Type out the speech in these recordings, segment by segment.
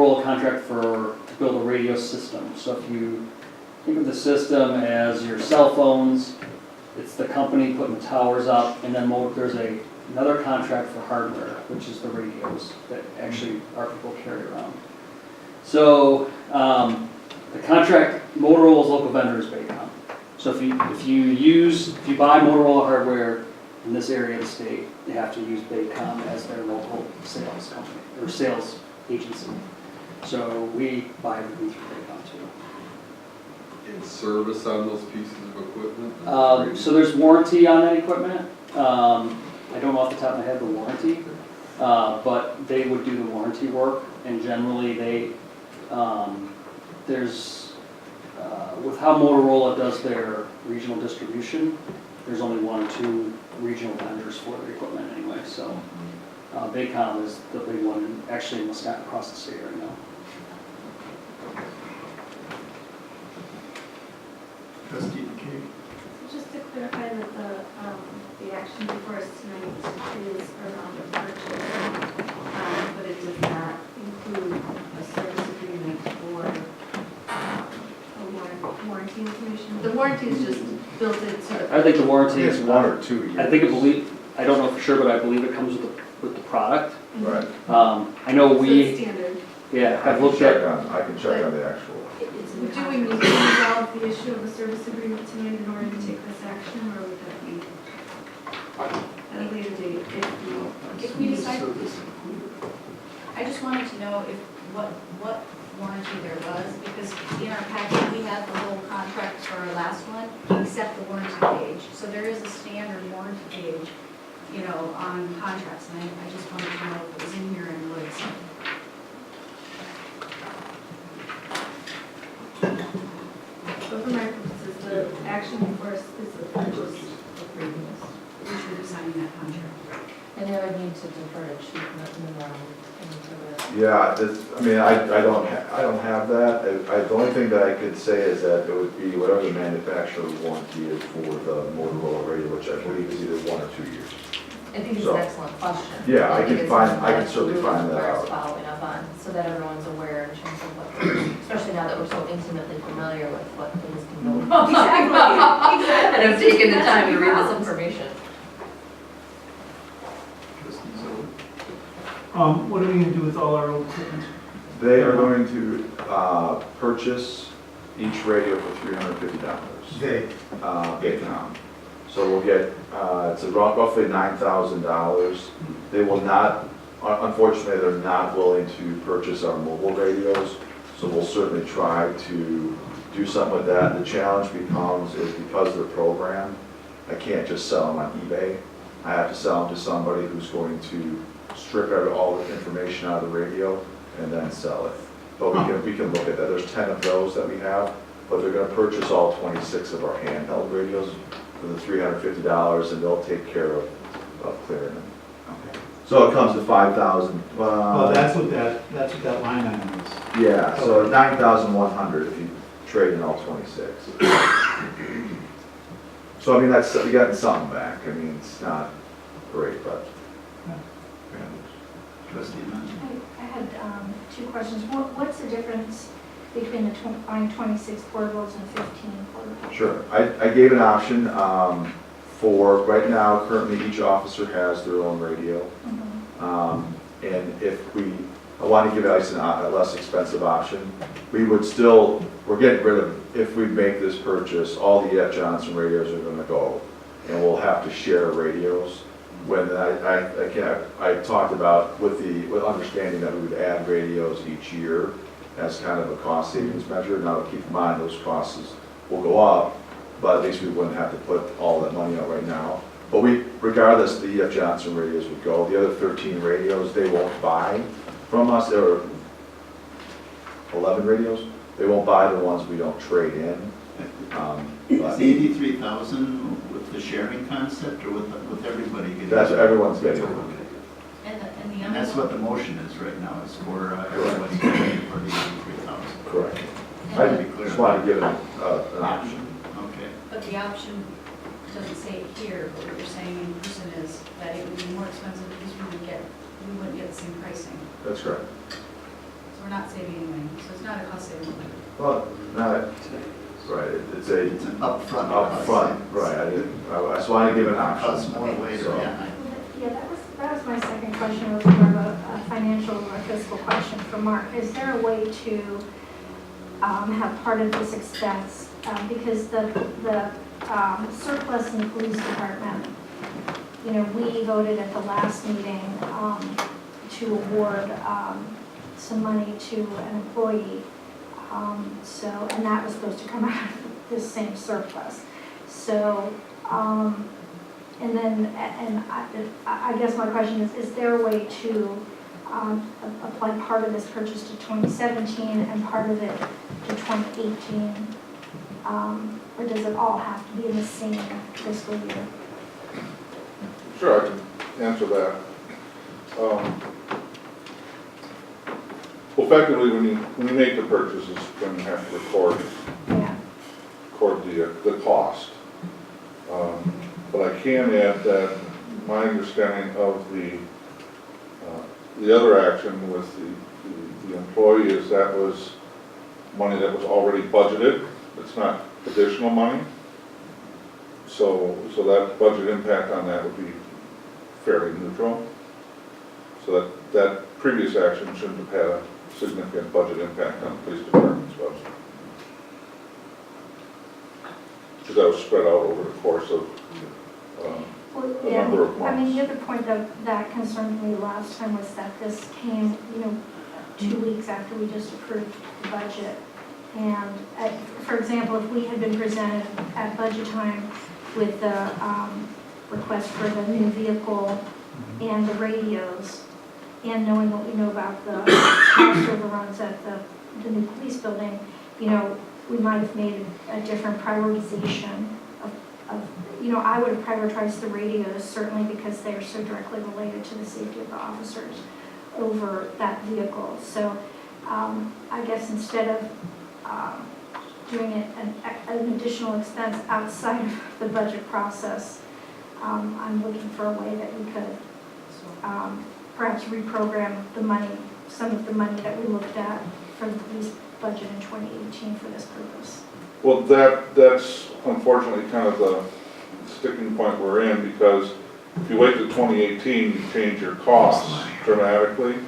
Motorola contract to build a radio system. So if you think of the system as your cell phones, it's the company putting the towers up, and then there's another contract for hardware, which is the radios that actually our people carry around. So the contract, Motorola's local vendor is Baycom. So if you buy Motorola hardware in this area of the state, you have to use Baycom as their local sales company or sales agency. So we buy everything through Baycom too. And service on those pieces of equipment? So there's warranty on that equipment. I don't know off the top of my head the warranty, but they would do the warranty work, and generally with how Motorola does their regional distribution, there's only 1 or 2 regional vendors for their equipment anyway. So Baycom is the big one, actually in Wisconsin, across the state right now. Trustee McKay. Just to clarify that the action before us tonight is around the purchase, but it does not include a service agreement or a warranty information. The warranty is just built into. I think the warranty is 1 or 2 years. I don't know for sure, but I believe it comes with the product. Right. I know So it's standard. Yeah, I I've can looked check at. on the actual. Do we need to resolve the issue of a service agreement tonight in order to take this action, or would that be at a later date If we decide, I just wanted to know what warranty there was, because in our packet, we had the whole contract for our last one, except the warranty page. So there is a standard warranty page, on contracts, and I just wanted to know if it was in here and what it said. So for my purposes, the action before us is the purchase agreement. We should be signing that contract. And they would need to defer to chief into the. Yeah, I don't have that. The only thing that I could say is that it would be whatever the manufacturer's warranty is for the Motorola radio, which I believe is either 1 or 2 years. I think it's an excellent question. Yeah, I think can it's find- something I can that certainly really find that requires out. Following up on, so that everyone's aware in terms of what, especially now that we're so intimately familiar with what things can go wrong. Exactly. And have taken the time to read this information. Trustee Zoll. What are we going to do with all our old equipment? They are going to purchase each radio for $350. Baycom. So we'll get, it's roughly $9,000. They will not, unfortunately, they're not willing to purchase our mobile radios, so we'll certainly try to do something with that. The challenge becomes is because they're programmed, I can't just sell them on eBay. I have to sell them to somebody who's going to strip out all the information out of the radio and then sell it. But we can look at that. There's 10 of those that we have, but they're going to purchase all 26 of our handheld radios for the $350, and they'll take care of clearing them. Okay. So it comes to $5,000. Well, that's what that line item is. Yeah, so $9,100 if you trade in all 26. So I mean, that's, we got something back. I mean, it's not great, but. Trustee Mann. I had 2 questions. What's the difference between the buying 26 portables and 15 portables? Sure. I gave an option for, right now, currently each officer has their own radio. And if I want to give us a less expensive option, we're getting rid of, if we make this purchase, all the F. Johnson radios are going to go, and we'll have to share radios. When I talked about with understanding that we would add radios each year as kind of a cost savings measure. Now, keep in mind, those costs will go up, but at least we wouldn't have to put all that money out right now. But regardless, the E.F. Johnson radios would go. The other 13 radios, they won't buy from us. There are 11 radios. They won't buy the ones we don't trade in. Is the 83,000 with the sharing concept or with everybody getting? That's what everyone's getting. And that's what the motion is right now, is for everyone's getting for the 83,000. Correct. Just I to be clear. just wanted to give it an option. Okay. But the option doesn't say it here, but what you're saying in person is that it would be more expensive because we wouldn't get the same pricing. That's correct. So we're not saving any money, so it's not a cost saving. Well, not, right, it's a It's an upfront. upfront, right, I just wanted to give an option. Costs more later, So- yeah. Yeah, that was my second question, was more of a financial or fiscal question for Mark. Is there a way to have part of this expense, because the surplus in the police department, you know, we voted at the last meeting to award some money to an employee. So, and that was supposed to come out of this same surplus. So, and then, and I guess my question is there a way to apply part of this purchase to 2017 and part of it to 2018? Or does it all have to be in the same fiscal year? Sure, I can answer that. Well, effectively, when you make the purchases, then you have to record Yeah. the cost. But I can add that my understanding of the other action with the employee is that was money that was already budgeted. It's not additional money. So that budget impact on that would be fairly neutral. So that previous action shouldn't have had a significant budget impact on the police department's budget. Because that was spread out over the course of Well, a yeah, number of I mean, months. the other point that concerned me last time was that this came, 2 weeks after we just approved the budget. And, for example, if we had been presented at budget time with the request for the new vehicle and the radios, and knowing what we know about the cost overruns at the new police building, we might have made a different prioritization of, I would have prioritized the radios, certainly because they are so directly related to the safety of the officers over that vehicle. So I guess instead of doing it an additional expense outside of the budget process, I'm looking for a way that we could perhaps reprogram the money, some of the money that we looked at for the police budget in 2018 for this purpose. Well, that's unfortunately kind of the sticking point we're in, because if you wait to 2018, you change your costs dramatically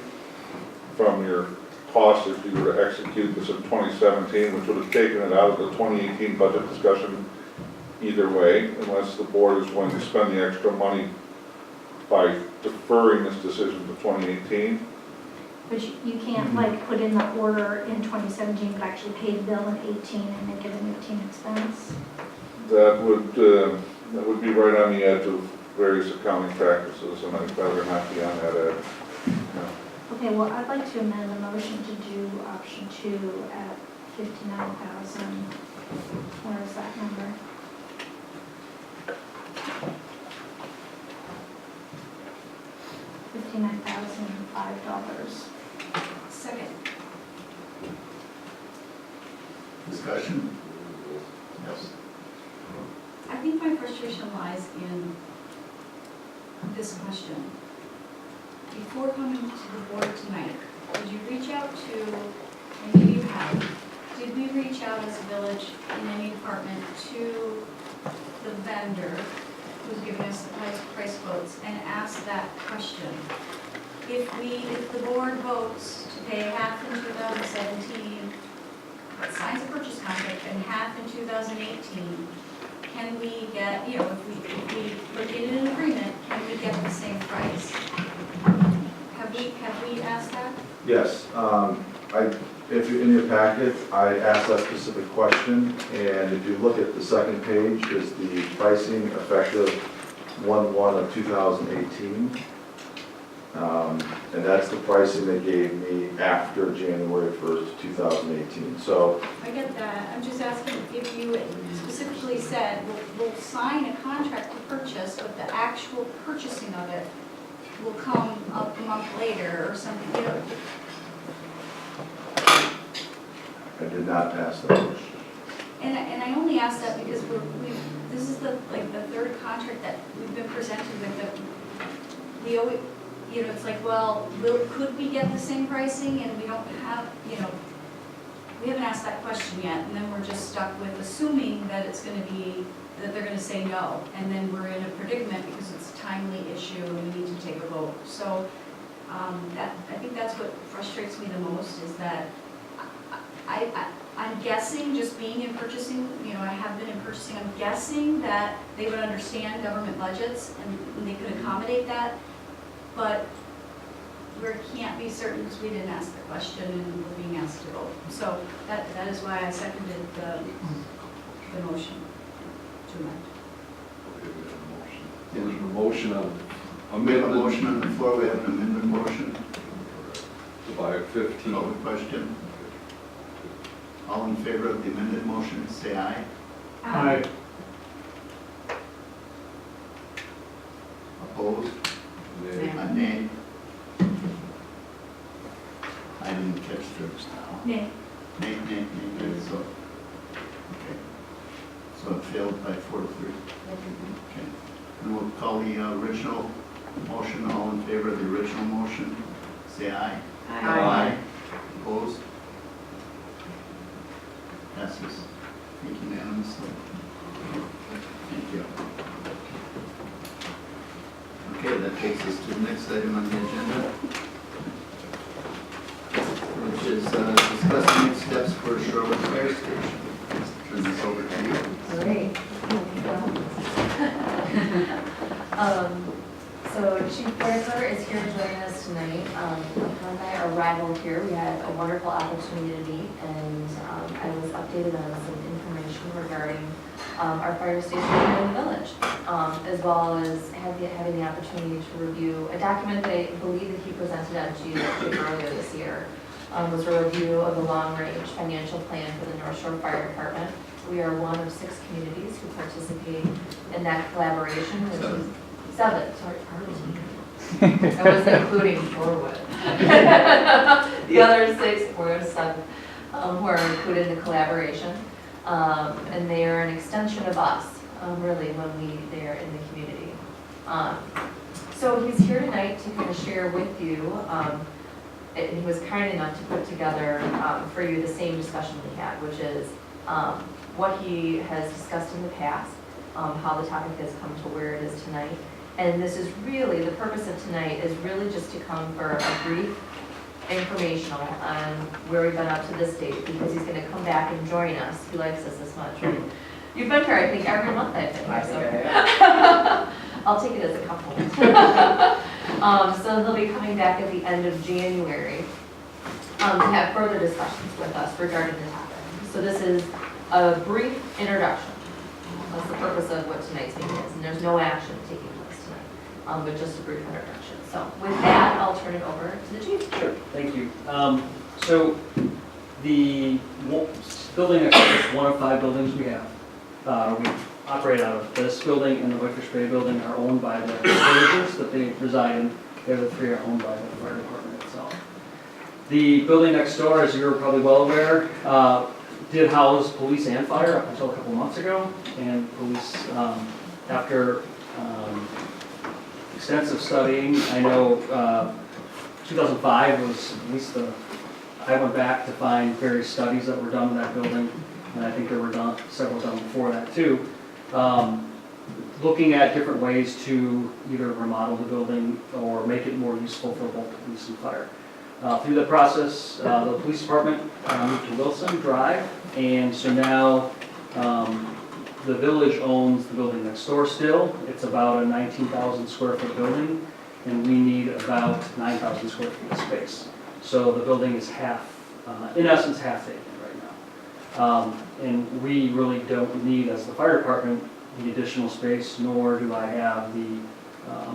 from your costs if you were to execute this in 2017, which would have taken it out of the 2018 budget discussion either way, unless the board is willing to spend the extra money by deferring this decision to 2018. But you can't put in the order in 2017, but actually pay the bill in 18 and make it an 18 expense? That would be right on the edge of various accounting practices, and I'd rather not be on that edge. Yeah. Okay, well, I'd like to amend the motion to do option 2 at 59,000. Where is that number? $59,005. Second. Discussion? Yes. I think my frustration lies in this question. Before coming to the board tonight, did you reach out to, and maybe you have, did we reach out as a village in any department to the vendor who's giving us the price quotes and ask that question? If the board votes to pay half in 2017, signs a purchase contract, and half in 2018, can we get, if we put it in an agreement, can we get the same price? Have we asked that? Yes, if you're in your packet, I asked that specific question, and if you look at the second page, is the pricing effective 1/1 of 2018. And that's the pricing they gave me after January 1st, 2018. So I get that. I'm just asking if you specifically said, we'll sign a contract to purchase, but the actual purchasing of it will come up a month later or something, I did not ask that question. And I only ask that because this is the third contract that we've been presented with that we always, you know, it's like, well, could we get the same pricing, and we don't have, you know, we haven't asked that question yet, and then we're just stuck with assuming that it's gonna be, that they're gonna say no, and then we're in a predicament because it's a timely issue and we need to take a vote. So, I think that's what frustrates me the most, is that I'm guessing, just being in purchasing, you know, I have been in purchasing, I'm guessing that they would understand government budgets and they could accommodate that, but we can't be certain because we didn't ask the question and we're being asked to vote. So that is why I seconded the motion to amend. Okay, we have a motion. There's a motion on We have a amendment. motion on the floor, we have an amendment motion. To buy at 15. Call the question. All in favor of the amended motion, say aye. Aye. Opposed? Nay. Nay. I didn't catch the Nay. nay, so, okay. So it failed by 4 to 3. Okay. And we'll call the original motion. All in favor of the original motion, say aye. Aye. Opposed? Passes unanimously. Thank you. Okay, that takes us to the next item on the agenda, which is discuss next steps for Shorewood Fire Station. Turn this over to you. Great. So Chief Whitaker is here joining us tonight. Upon my arrival here, we had a wonderful opportunity to meet, and I was updated on some information regarding our fire station here in the village, as well as having the opportunity to review a document that I believe that he presented to you earlier this year. Was a review of the long-range financial plan for the North Shore Fire Department. We are one of 6 communities who participate in that collaboration, which is 7, sorry, pardon me. I wasn't including Shorewood. The other 6, we're 7, who are included in the collaboration. And they are an extension of us, really, when they're in the community. So he's here tonight to kind of share with you, and he was kind enough to put together for you the same discussion we had, which is what he has discussed in the past, how the topic has come to where it is tonight. And this is really, the purpose of tonight is really just to come for a brief informational on where we've been up to this date, because he's going to come back and join us. He likes us this much. Right? You've been here, I think, every month I've been here, so I'll take it as a compliment. So he'll be coming back at the end of January to have further discussions with us regarding the topic. So this is a brief introduction. That's the purpose of what tonight's meeting is, and there's no action taking place tonight, but just a brief introduction. So with that, I'll turn it over to the chief. Sure, thank you. So the building next door is one of 5 buildings we have. We operate out of this building and the Whitefish Bay building are owned by the villagers that they reside in. The other 3 are owned by the fire department itself. The building next door, as you're probably well aware, did house police and fire up until a couple months ago. And police, after extensive studying, I know 2005 was at least I went back to find various studies that were done in that building, and I think there were several done before that too, looking at different ways to either remodel the building or make it more useful for both police and fire. Through the process, the police department moved to Wilson Drive, and so now the village owns the building next door still. It's about a 19,000 square foot building, and we need about 9,000 square feet of space. So the building is in essence, half vacant right now. And we really don't need, as the fire department, the additional space, nor do I have the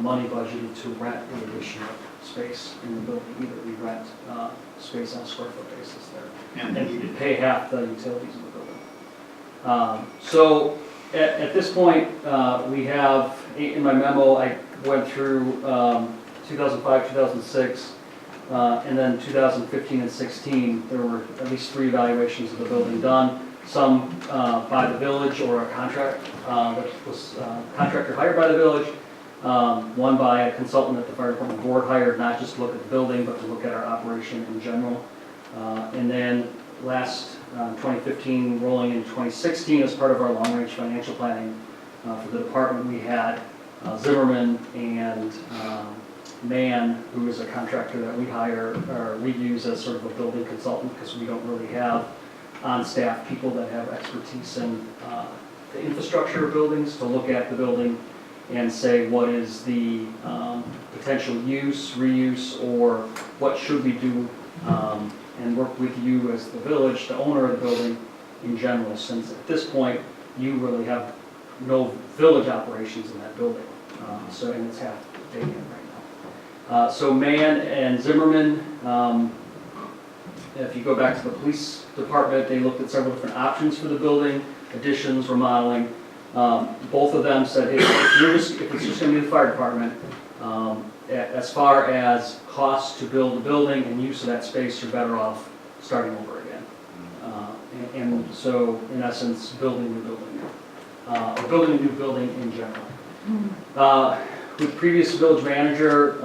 money budgeted to rent the additional space in the building either. We rent space on a square foot basis there. And pay half the utilities in the building. So at this point, we have, in my memo, I went through 2005, 2006, and then 2015 and 16, there were at least 3 evaluations of the building done. Some by the village or a contract that was contractor hired by the village, one by a consultant that the fire department board hired, not just to look at the building, but to look at our operation in general. And then last 2015, rolling in 2016, as part of our long-range financial planning for the department, we had Zimmerman and Mann, who is a contractor that we hire, or we use as sort of a building consultant, because we don't really have on-staff people that have expertise in the infrastructure of buildings, to look at the building and say what is the potential use, reuse, or what should we do, and work with you as the village, the owner of the building in general, since at this point, you really have no village operations in that building. So, and it's half vacant right now. So Mann and Zimmerman, if you go back to the police department, they looked at several different options for the building, additions, remodeling. Both of them said, hey, if it's just gonna be the fire department, as far as cost to build a building and use of that space, you're better off starting over again. And so, in essence, building a new building, or building a new building in general. With previous village manager,